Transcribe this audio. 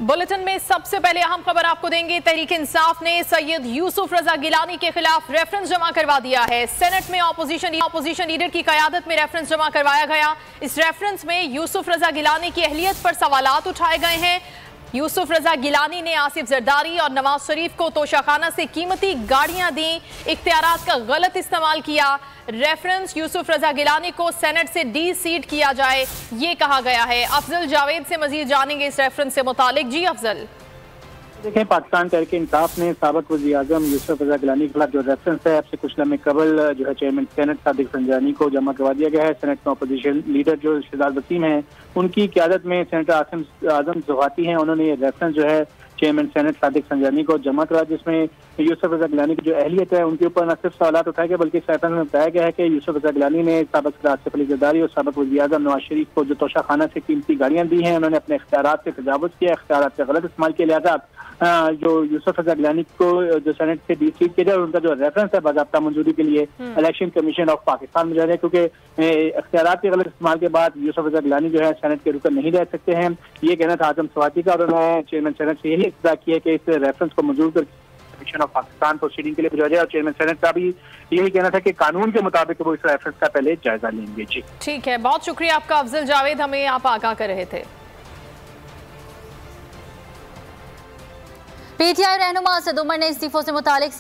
Bulletin में सबसे पहले अहम खबर आपको देंगे। तहरीक इंसाफ ने सैयद यूसुफ रजा गिलानी के खिलाफ रेफरेंस जमा करवा दिया है। सेनेट में ऑपोजिशन लीडर की क़यादत में रेफरेंस जमा करवाया गया। इस रेफरेंस में यूसुफ रजा गिलानी की अहलियत पर सवालात उठाए गए हैं। यूसुफ रजा गिलानी ने आसिफ जरदारी और नवाज शरीफ को तोशाखाना से कीमती गाड़ियां दी, इख्तियारात का गलत इस्तेमाल किया। रेफरेंस यूसुफ रजा गिलानी को सेनेट से डी सीट किया जाए, ये कहा गया है। अफजल जावेद से मजीद जानेंगे इस रेफरेंस से मुतालिक। जी अफजल। देखें, पाकिस्तान तहरीक इंसाफ ने साबिक वज़ीर आज़म यूसुफ रजा गिलानी के खिलाफ जो रेफरेंस है, अब से कुछ लम्हे कबल जो है चेयरमैन सेनेट सादिक संजानी को जमा करवा दिया गया है। सेनेट में अपोजिशन लीडर जो शहजाद वसीम हैं, उनकी क़यादत में सेनेटर आज़म ज़वाती हैं, उन्होंने ये रेफरेंस जो है चेयरमैन सेनेट सादिक संजानी को जमा करा, जिसमें यूसुफ रजा गिलानी की जो अहलियत है उनके ऊपर न सिर्फ सवाल उठाए गए, बल्कि रेफरेंस में बताया गया है कि यूसुफ रजा गिलानी ने साबिक सदर आसिफ अली जरदारी और साबिक वज़ीर आज़म नवाज शरीफ को जो तोशाखाना से कीमती गाड़ियां दी हैं, उन्होंने अपने इख्तियारात से तजावुज़ किया, इख्तियारात का गलत इस्तेमाल किया। लिहाजा जो यूसुफ रजा गिलानी को जो सेनेट से डी सीट किया जाए, उनका जो रेफरेंस है बाज़ाब्ता मंजूरी के लिए इलेक्शन कमीशन ऑफ पाकिस्तान में जा रहा है, क्योंकि इख्तियारात के गलत इस्तेमाल के बाद यूसुफ रजा गिलानी जो है सेनेट के रुकन नहीं रह सकते हैं। ये कहना था आजम सवाती का, और उन्होंने चेयरमैन सेनेट से यही इत्तदा किया कि इस रेफरेंस को मंजूर कर कमीशन ऑफ पाकिस्तान प्रोसीडिंग के लिए भेजा जाए, और चेयरमैन सेनेट का भी यही कहना था कि कानून के मुताबिक वो इस रेफरेंस का पहले जायजा लेंगे। जी ठीक है, बहुत शुक्रिया आपका अफजल जावेद, हमें आप आगाह कर रहे थे। पीटीआई रहनुमा असद उमर ने इस्तीफों से मुतालिक